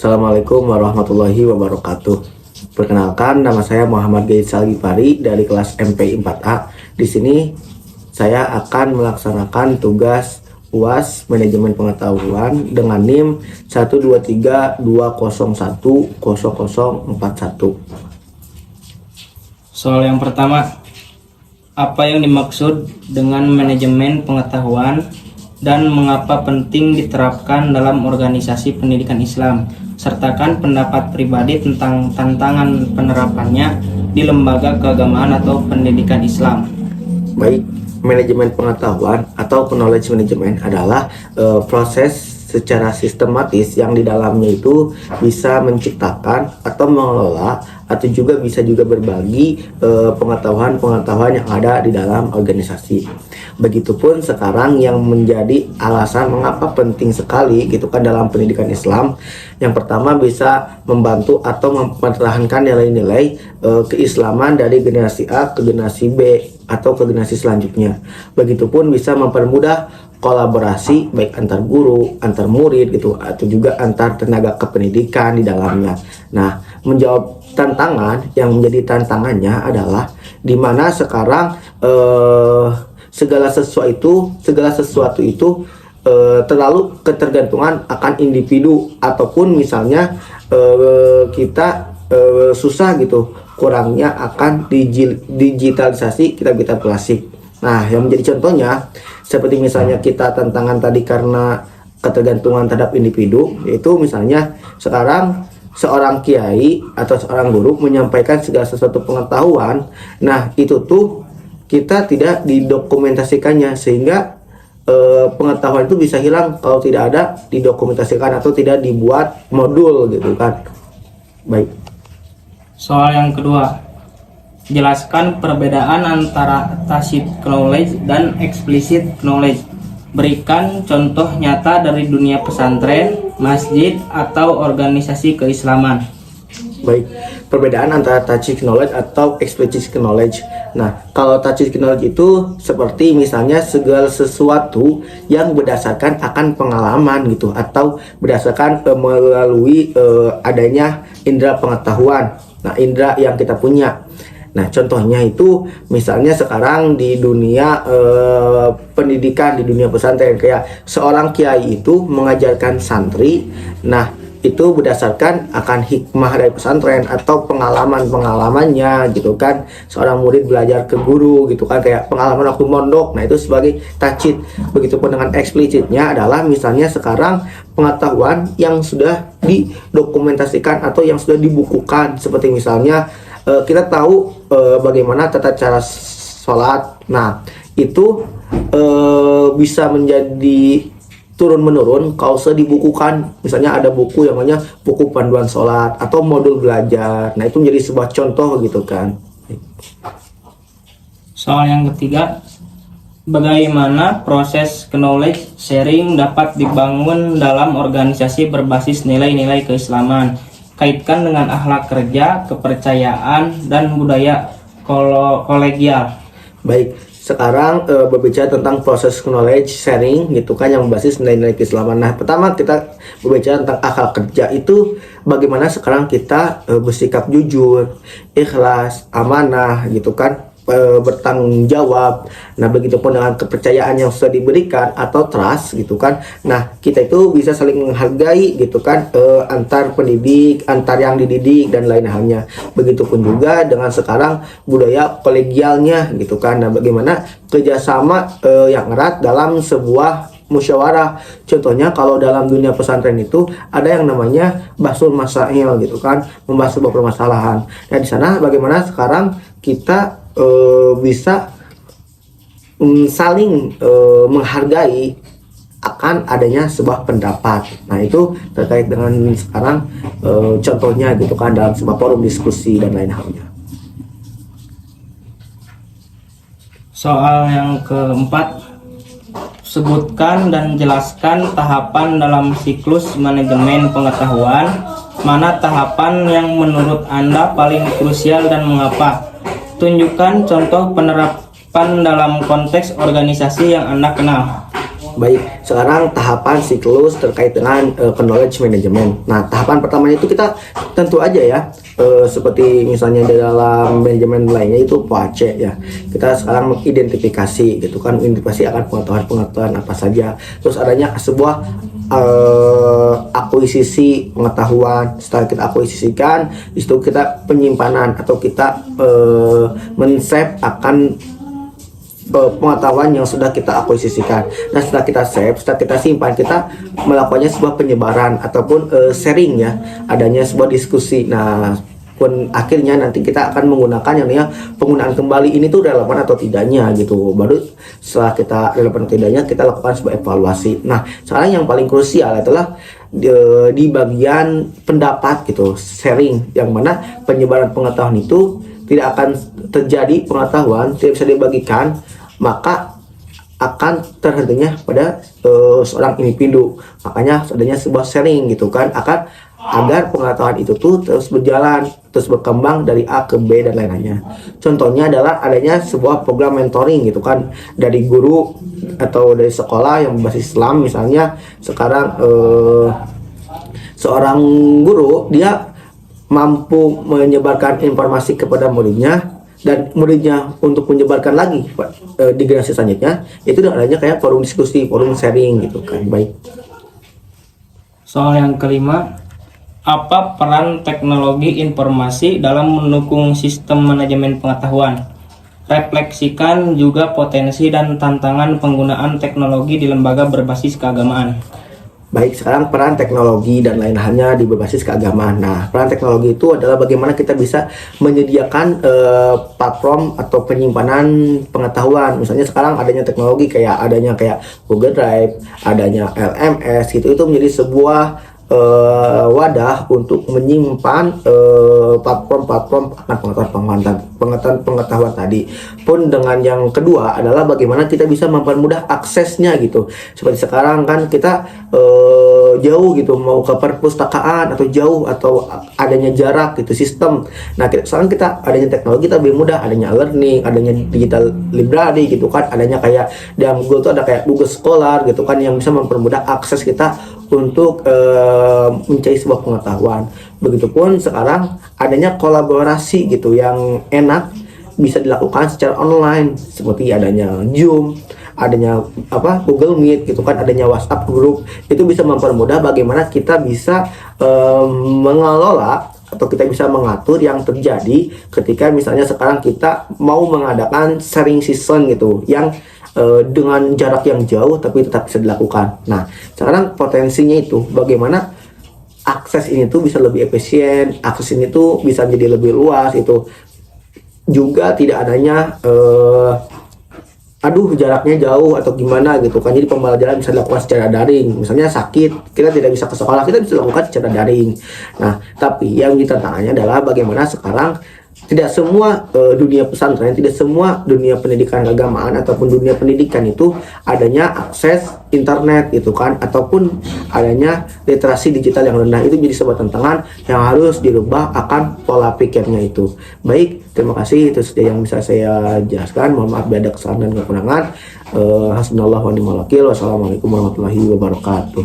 Assalamualaikum warahmatullahi wabarakatuh. Perkenalkan, nama saya Muhammad Gaid Salgipari dari kelas MP 4A. Di sini saya akan melaksanakan tugas UAS Manajemen Pengetahuan dengan NIM 12320100041. Soal yang pertama, apa yang dimaksud dengan manajemen pengetahuan dan mengapa penting diterapkan dalam organisasi pendidikan Islam? Sertakan pendapat pribadi tentang tantangan penerapannya di lembaga keagamaan atau pendidikan Islam. Baik, manajemen pengetahuan atau knowledge management adalah proses secara sistematis yang di dalamnya itu bisa menciptakan atau mengelola atau juga bisa berbagi pengetahuan-pengetahuan yang ada di dalam organisasi. Begitupun sekarang yang menjadi alasan mengapa penting sekali gitu kan dalam pendidikan Islam. Yang pertama, bisa membantu atau mempertahankan nilai-nilai keislaman dari generasi A ke generasi B atau ke generasi selanjutnya. Begitupun bisa mempermudah kolaborasi baik antar guru, antar murid gitu, atau juga antar tenaga kependidikan di dalamnya. Nah, menjawab tantangan, yang menjadi tantangannya adalah di mana sekarang segala sesuatu itu terlalu ketergantungan akan individu, ataupun misalnya kita susah gitu, kurangnya akan digitalisasi kita klasik. Nah, yang menjadi contohnya seperti misalnya kita tantangan tadi karena ketergantungan terhadap individu, yaitu misalnya sekarang seorang kiai atau seorang guru menyampaikan segala sesuatu pengetahuan. Nah, itu tuh kita tidak didokumentasikannya, sehingga pengetahuan itu bisa hilang kalau tidak ada didokumentasikan atau tidak dibuat modul gitu kan. Baik. Soal yang kedua, jelaskan perbedaan antara tacit knowledge dan explicit knowledge. Berikan contoh nyata dari dunia pesantren, masjid, atau organisasi keislaman. Baik, perbedaan antara tacit knowledge atau explicit knowledge. Nah, kalau tacit knowledge itu seperti misalnya segala sesuatu yang berdasarkan akan pengalaman gitu, atau berdasarkan melalui adanya indera pengetahuan. Nah, indera yang kita punya. Nah, contohnya itu misalnya sekarang di dunia pendidikan, di dunia pesantren, kayak seorang kiai itu mengajarkan santri. Nah, itu berdasarkan akan hikmah dari pesantren atau pengalamannya gitu kan. Seorang murid belajar ke guru gitu kan, kayak pengalaman waktu mondok. Nah, itu sebagai tacit. Begitupun dengan eksplisitnya adalah misalnya sekarang pengetahuan yang sudah didokumentasikan atau yang sudah dibukukan, seperti misalnya kita tahu bagaimana tata cara sholat. Nah, itu bisa menjadi turun-menurun kalau sudah dibukukan. Misalnya ada buku yang namanya buku panduan sholat atau modul belajar. Nah, itu menjadi sebuah contoh gitu kan. Soal yang ketiga, bagaimana proses knowledge sharing dapat dibangun dalam organisasi berbasis nilai-nilai keislaman? Kaitkan dengan akhlak kerja, kepercayaan, dan budaya kolegial. Baik, sekarang berbicara tentang proses knowledge sharing gitu kan, yang berbasis nilai-nilai keislaman. Nah, pertama kita berbicara tentang akhlak kerja, itu bagaimana sekarang kita bersikap jujur, ikhlas, amanah gitu kan, bertanggung jawab. Nah, begitupun dengan kepercayaan yang sudah diberikan atau trust gitu kan. Nah, kita itu bisa saling menghargai gitu kan, antar pendidik, antar yang dididik dan lain halnya. Begitupun juga dengan sekarang budaya kolegialnya gitu kan. Nah, bagaimana kerjasama yang erat dalam sebuah musyawarah. Contohnya kalau dalam dunia pesantren itu ada yang namanya bahsul masail gitu kan, membahas sebuah permasalahan. Nah, di sana bagaimana sekarang kita bisa saling menghargai akan adanya sebuah pendapat. Nah, itu terkait dengan sekarang contohnya gitu kan, dalam sebuah forum diskusi dan lain halnya. Soal yang keempat, sebutkan dan jelaskan tahapan dalam siklus manajemen pengetahuan. Mana tahapan yang menurut Anda paling krusial dan mengapa? Tunjukkan contoh penerapan dalam konteks organisasi yang Anda kenal. Baik, sekarang tahapan siklus terkait dengan knowledge management. Nah, tahapan pertamanya itu kita tentu aja ya, seperti misalnya di dalam manajemen lainnya itu POAC ya. Kita sekarang mengidentifikasi gitu kan, identifikasi akan pengetahuan-pengetahuan apa saja. Terus adanya sebuah akuisisi pengetahuan. Setelah kita akuisisikan, di situ kita penyimpanan atau kita men-save akan pengetahuan yang sudah kita akuisisikan. Nah, setelah kita save, setelah kita simpan, kita melakukannya sebuah penyebaran ataupun sharing ya, adanya sebuah diskusi. Nah, pun akhirnya nanti kita akan menggunakan yang namanya penggunaan kembali, ini tuh relevan atau tidaknya gitu. Baru setelah kita relevan atau tidaknya, kita lakukan sebuah evaluasi. Nah, sekarang yang paling krusial adalah di bagian pendapat gitu, sharing, yang mana penyebaran pengetahuan itu tidak akan terjadi, pengetahuan tidak bisa dibagikan, maka akan terhentinya pada seorang individu. Makanya adanya sebuah sharing gitu kan, akan agar pengetahuan itu tuh terus berjalan, terus berkembang dari A ke B dan lain-lainnya. Contohnya adalah adanya sebuah program mentoring gitu kan, dari guru atau dari sekolah yang berbasis Islam. Misalnya sekarang seorang guru dia mampu menyebarkan informasi kepada muridnya, dan muridnya untuk menyebarkan lagi di generasi selanjutnya, itu adanya kayak forum diskusi, forum sharing gitu kan. Baik. Soal yang kelima, apa peran teknologi informasi dalam mendukung sistem manajemen pengetahuan? Refleksikan juga potensi dan tantangan penggunaan teknologi di lembaga berbasis keagamaan. Baik, sekarang peran teknologi dan lain halnya di berbasis keagamaan. Nah, peran teknologi itu adalah bagaimana kita bisa menyediakan platform atau penyimpanan pengetahuan. Misalnya sekarang adanya teknologi adanya Google Drive, adanya LMS gitu, itu menjadi sebuah wadah untuk menyimpan platform-platform akan pengetahuan tadi. Pun dengan yang kedua adalah bagaimana kita bisa mempermudah aksesnya gitu. Seperti sekarang kan kita jauh gitu, mau ke perpustakaan atau jauh atau adanya jarak gitu sistem. Nah, sekarang kita adanya teknologi, kita lebih mudah, adanya learning, adanya digital library gitu kan, adanya kayak di Google tuh ada kayak Google Scholar gitu kan, yang bisa mempermudah akses kita untuk mencari sebuah pengetahuan. Begitupun sekarang adanya kolaborasi gitu yang enak bisa dilakukan secara online, seperti adanya Zoom, adanya Google Meet gitu kan, adanya WhatsApp group. Itu bisa mempermudah bagaimana kita bisa mengelola atau kita bisa mengatur yang terjadi ketika misalnya sekarang kita mau mengadakan sharing season gitu, yang dengan jarak yang jauh tapi tetap bisa dilakukan. Nah, sekarang potensinya itu bagaimana akses ini tuh bisa lebih efisien, akses ini tuh bisa jadi lebih luas, itu juga tidak adanya jaraknya jauh atau gimana gitu kan. Jadi pembelajaran bisa dilakukan secara daring. Misalnya sakit, kita tidak bisa ke sekolah, kita bisa lakukan secara daring. Nah, tapi yang ditantangannya adalah bagaimana sekarang tidak semua dunia pesantren, tidak semua dunia pendidikan keagamaan ataupun dunia pendidikan itu adanya akses internet gitu kan, ataupun adanya literasi digital yang rendah. Itu jadi sebuah tantangan yang harus dirubah akan pola pikirnya itu. Baik, terima kasih, itu saja yang bisa saya jelaskan. Mohon maaf bila ada kesalahan dan kekurangan. Hasbunallahu wa ni'mal wakil. Wassalamualaikum warahmatullahi wabarakatuh.